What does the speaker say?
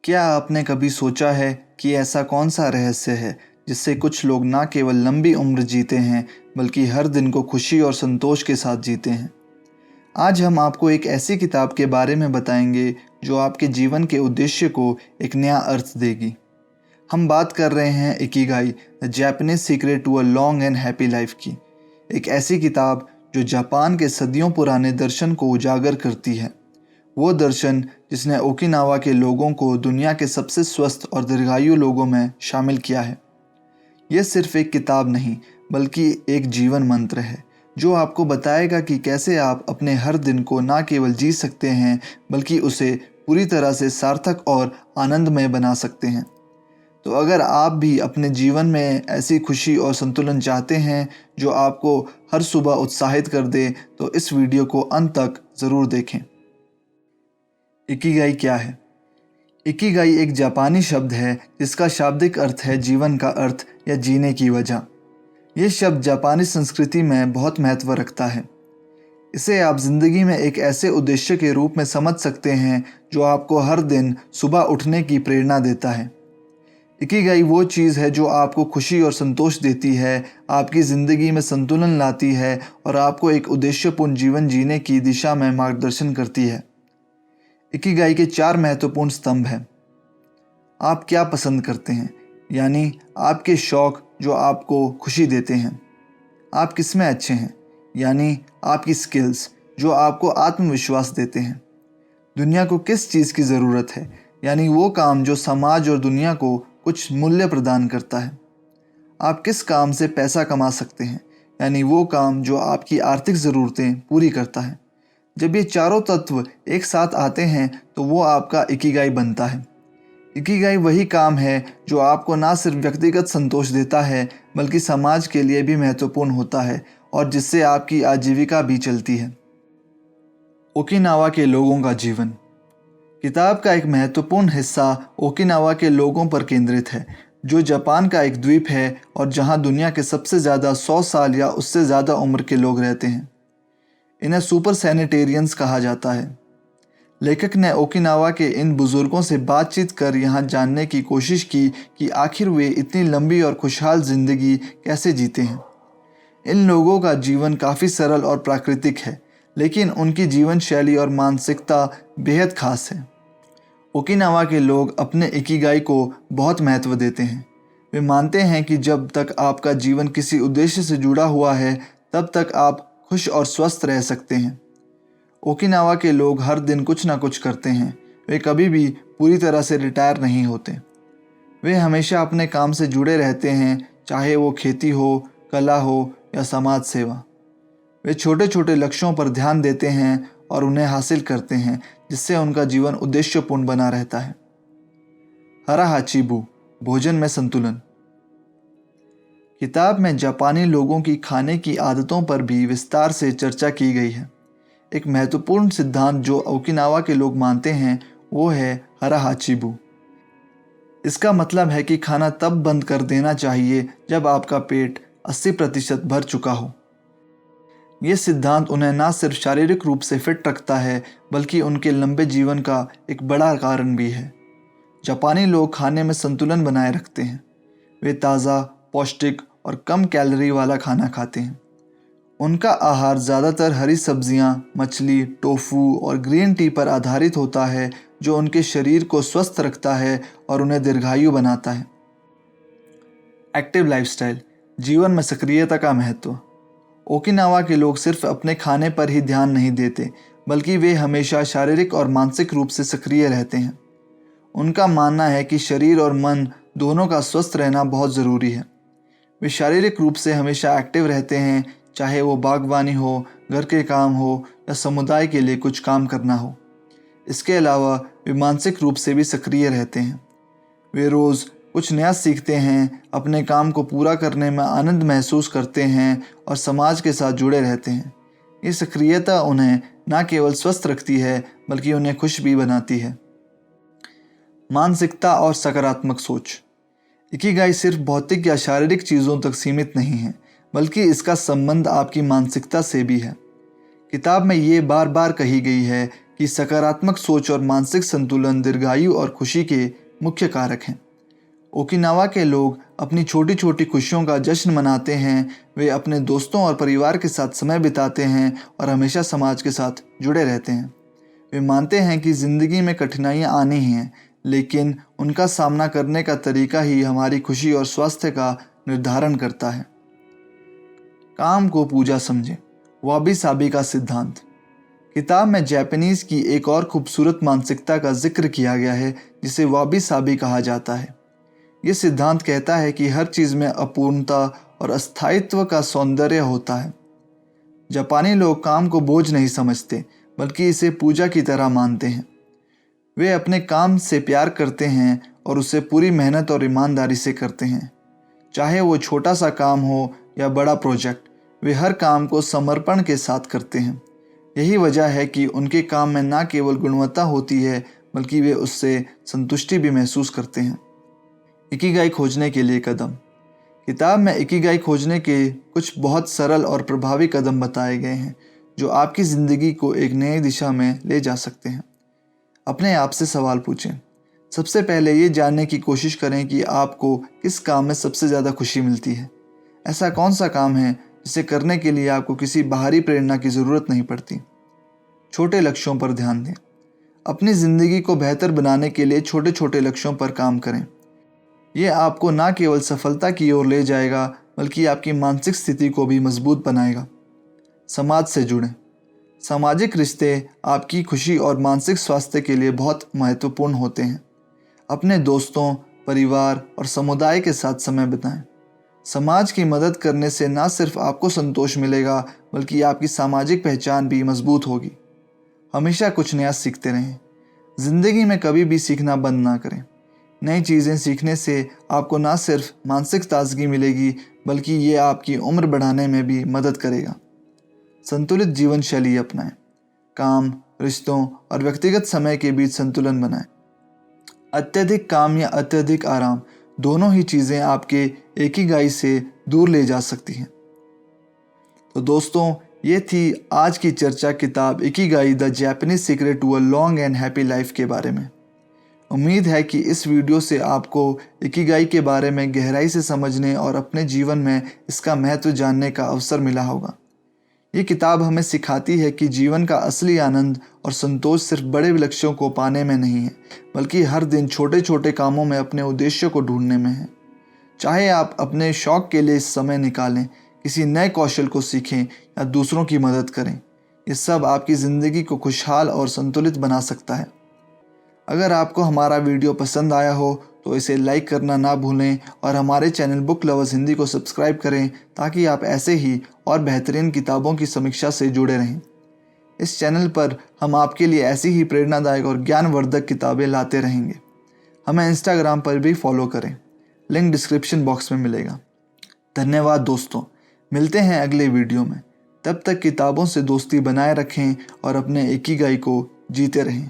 क्या आपने कभी सोचा है कि ऐसा कौन सा रहस्य है जिससे कुछ लोग ना केवल लंबी उम्र जीते हैं बल्कि हर दिन को खुशी और संतोष के साथ जीते हैं। आज हम आपको एक ऐसी किताब के बारे में बताएंगे जो आपके जीवन के उद्देश्य को एक नया अर्थ देगी। हम बात कर रहे हैं Ikigai, the Japanese secret to a long and happy life की। एक ऐसी किताब जो जापान के सदियों पुराने दर्शन को उजागर करती है। वो दर्शन जिसने ओकिनावा के लोगों को दुनिया के सबसे स्वस्थ और दीर्घायु लोगों में शामिल किया है। ये सिर्फ एक किताब नहीं बल्कि एक जीवन मंत्र है जो आपको बताएगा कि कैसे आप अपने हर दिन को ना केवल जी सकते हैं बल्कि उसे पूरी तरह से सार्थक और आनंदमय बना सकते हैं। तो अगर आप भी अपने जीवन में ऐसी खुशी और संतुलन चाहते हैं जो आपको हर सुबह उत्साहित कर दे तो इस वीडियो को अंत तक ज़रूर देखें। इकिगाई क्या है? इकिगाई एक जापानी शब्द है जिसका शाब्दिक अर्थ है जीवन का अर्थ या जीने की वजह। ये शब्द जापानी संस्कृति में बहुत महत्व रखता है। इसे आप ज़िंदगी में एक ऐसे उद्देश्य के रूप में समझ सकते हैं जो आपको हर दिन सुबह उठने की प्रेरणा देता है। इकिगाई वो चीज़ है जो आपको खुशी और संतोष देती है, आपकी ज़िंदगी में संतुलन लाती है और आपको एक उद्देश्यपूर्ण जीवन जीने की दिशा में मार्गदर्शन करती है। इकिगाई के 4 महत्वपूर्ण स्तंभ हैं। आप क्या पसंद करते हैं, यानी आपके शौक़ जो आपको खुशी देते हैं। आप किस में अच्छे हैं, यानी आपकी स्किल्स जो आपको आत्मविश्वास देते हैं। दुनिया को किस चीज़ की ज़रूरत है, यानी वो काम जो समाज और दुनिया को कुछ मूल्य प्रदान करता है। आप किस काम से पैसा कमा सकते हैं, यानी वो काम जो आपकी आर्थिक ज़रूरतें पूरी करता है। जब ये चारों तत्व एक साथ आते हैं तो वो आपका इकिगाई बनता है। इकिगाई वही काम है जो आपको ना सिर्फ व्यक्तिगत संतोष देता है बल्कि समाज के लिए भी महत्वपूर्ण होता है और जिससे आपकी आजीविका भी चलती है। ओकिनावा के लोगों का जीवन। किताब का एक महत्वपूर्ण हिस्सा ओकिनावा के लोगों पर केंद्रित है, जो जापान का एक द्वीप है और जहां दुनिया के सबसे ज़्यादा 100 साल या उससे ज़्यादा उम्र के लोग रहते हैं। इन्हें सुपर सैनिटेरियंस कहा जाता है। लेखक ने ओकिनावा के इन बुज़ुर्गों से बातचीत कर यहाँ जानने की कोशिश की कि आखिर वे इतनी लंबी और खुशहाल ज़िंदगी कैसे जीते हैं। इन लोगों का जीवन काफ़ी सरल और प्राकृतिक है, लेकिन उनकी जीवन शैली और मानसिकता बेहद खास है। ओकिनावा के लोग अपने इकिगाई को बहुत महत्व देते हैं। वे मानते हैं कि जब तक आपका जीवन किसी उद्देश्य से जुड़ा हुआ है तब तक आप खुश और स्वस्थ रह सकते हैं। ओकिनावा के लोग हर दिन कुछ ना कुछ करते हैं। वे कभी भी पूरी तरह से रिटायर नहीं होते। वे हमेशा अपने काम से जुड़े रहते हैं, चाहे वो खेती हो, कला हो या समाज सेवा। वे छोटे छोटे लक्ष्यों पर ध्यान देते हैं और उन्हें हासिल करते हैं, जिससे उनका जीवन उद्देश्यपूर्ण बना रहता है। हरा हाचिबू, भोजन में संतुलन। किताब में जापानी लोगों की खाने की आदतों पर भी विस्तार से चर्चा की गई है। एक महत्वपूर्ण सिद्धांत जो ओकिनावा के लोग मानते हैं वो है हरा हाचिबू। इसका मतलब है कि खाना तब बंद कर देना चाहिए जब आपका पेट 80% भर चुका हो। ये सिद्धांत उन्हें ना सिर्फ शारीरिक रूप से फिट रखता है बल्कि उनके लंबे जीवन का एक बड़ा कारण भी है। जापानी लोग खाने में संतुलन बनाए रखते हैं। वे ताज़ा, पौष्टिक और कम कैलोरी वाला खाना खाते हैं। उनका आहार ज़्यादातर हरी सब्जियां, मछली, टोफू और ग्रीन टी पर आधारित होता है, जो उनके शरीर को स्वस्थ रखता है और उन्हें दीर्घायु बनाता है। एक्टिव लाइफस्टाइल, जीवन में सक्रियता का महत्व। ओकिनावा के लोग सिर्फ अपने खाने पर ही ध्यान नहीं देते बल्कि वे हमेशा शारीरिक और मानसिक रूप से सक्रिय रहते हैं। उनका मानना है कि शरीर और मन दोनों का स्वस्थ रहना बहुत ज़रूरी है। वे शारीरिक रूप से हमेशा एक्टिव रहते हैं, चाहे वो बागवानी हो, घर के काम हो या समुदाय के लिए कुछ काम करना हो। इसके अलावा वे मानसिक रूप से भी सक्रिय रहते हैं। वे रोज़ कुछ नया सीखते हैं, अपने काम को पूरा करने में आनंद महसूस करते हैं और समाज के साथ जुड़े रहते हैं। ये सक्रियता उन्हें न केवल स्वस्थ रखती है बल्कि उन्हें खुश भी बनाती है। मानसिकता और सकारात्मक सोच। इकिगाई सिर्फ भौतिक या शारीरिक चीज़ों तक सीमित नहीं है बल्कि इसका संबंध आपकी मानसिकता से भी है। किताब में ये बार बार कही गई है कि सकारात्मक सोच और मानसिक संतुलन दीर्घायु और खुशी के मुख्य कारक हैं। ओकिनावा के लोग अपनी छोटी छोटी खुशियों का जश्न मनाते हैं। वे अपने दोस्तों और परिवार के साथ समय बिताते हैं और हमेशा समाज के साथ जुड़े रहते हैं। वे मानते हैं कि ज़िंदगी में कठिनाइयाँ आनी ही हैं, लेकिन उनका सामना करने का तरीका ही हमारी खुशी और स्वास्थ्य का निर्धारण करता है। काम को पूजा समझें, वाबी साबी का सिद्धांत। किताब में जापानीज़ की एक और खूबसूरत मानसिकता का जिक्र किया गया है जिसे वाबी साबी कहा जाता है। ये सिद्धांत कहता है कि हर चीज़ में अपूर्णता और अस्थायित्व का सौंदर्य होता है। जापानी लोग काम को बोझ नहीं समझते, बल्कि इसे पूजा की तरह मानते हैं। वे अपने काम से प्यार करते हैं और उसे पूरी मेहनत और ईमानदारी से करते हैं। चाहे वो छोटा सा काम हो या बड़ा प्रोजेक्ट, वे हर काम को समर्पण के साथ करते हैं। यही वजह है कि उनके काम में न केवल गुणवत्ता होती है, बल्कि वे उससे संतुष्टि भी महसूस करते हैं। इकिगाई खोजने के लिए कदम। किताब में इकिगाई खोजने के कुछ बहुत सरल और प्रभावी कदम बताए गए हैं जो आपकी ज़िंदगी को एक नई दिशा में ले जा सकते हैं। अपने आप से सवाल पूछें। सबसे पहले ये जानने की कोशिश करें कि आपको किस काम में सबसे ज़्यादा खुशी मिलती है। ऐसा कौन सा काम है जिसे करने के लिए आपको किसी बाहरी प्रेरणा की ज़रूरत नहीं पड़ती। छोटे लक्ष्यों पर ध्यान दें। अपनी ज़िंदगी को बेहतर बनाने के लिए छोटे छोटे लक्ष्यों पर काम करें। ये आपको न केवल सफलता की ओर ले जाएगा, बल्कि आपकी मानसिक स्थिति को भी मजबूत बनाएगा। समाज से जुड़ें। सामाजिक रिश्ते आपकी खुशी और मानसिक स्वास्थ्य के लिए बहुत महत्वपूर्ण होते हैं। अपने दोस्तों, परिवार और समुदाय के साथ समय बिताएं। समाज की मदद करने से न सिर्फ आपको संतोष मिलेगा, बल्कि आपकी सामाजिक पहचान भी मजबूत होगी। हमेशा कुछ नया सीखते रहें। ज़िंदगी में कभी भी सीखना बंद ना करें। नई चीज़ें सीखने से आपको न सिर्फ मानसिक ताजगी मिलेगी, बल्कि ये आपकी उम्र बढ़ाने में भी मदद करेगा। संतुलित जीवन शैली अपनाएं। काम, रिश्तों और व्यक्तिगत समय के बीच संतुलन बनाएं। अत्यधिक काम या अत्यधिक आराम, दोनों ही चीज़ें आपके इकिगाई से दूर ले जा सकती हैं। तो दोस्तों, ये थी आज की चर्चा किताब Ikigai the Japanese secret to a long and happy life के बारे में। उम्मीद है कि इस वीडियो से आपको इकिगाई के बारे में गहराई से समझने और अपने जीवन में इसका महत्व जानने का अवसर मिला होगा। ये किताब हमें सिखाती है कि जीवन का असली आनंद और संतोष सिर्फ बड़े लक्ष्यों को पाने में नहीं है, बल्कि हर दिन छोटे छोटे कामों में अपने उद्देश्य को ढूंढने में है। चाहे आप अपने शौक के लिए समय निकालें, किसी नए कौशल को सीखें या दूसरों की मदद करें, ये सब आपकी ज़िंदगी को खुशहाल और संतुलित बना सकता है। अगर आपको हमारा वीडियो पसंद आया हो तो इसे लाइक करना ना भूलें और हमारे चैनल बुक लवर्स हिंदी को सब्सक्राइब करें, ताकि आप ऐसे ही और बेहतरीन किताबों की समीक्षा से जुड़े रहें। इस चैनल पर हम आपके लिए ऐसी ही प्रेरणादायक और ज्ञानवर्धक किताबें लाते रहेंगे। हमें इंस्टाग्राम पर भी फॉलो करें, लिंक डिस्क्रिप्शन बॉक्स में मिलेगा। धन्यवाद दोस्तों, मिलते हैं अगले वीडियो में। तब तक किताबों से दोस्ती बनाए रखें और अपने इकिगाई को जीते रहें।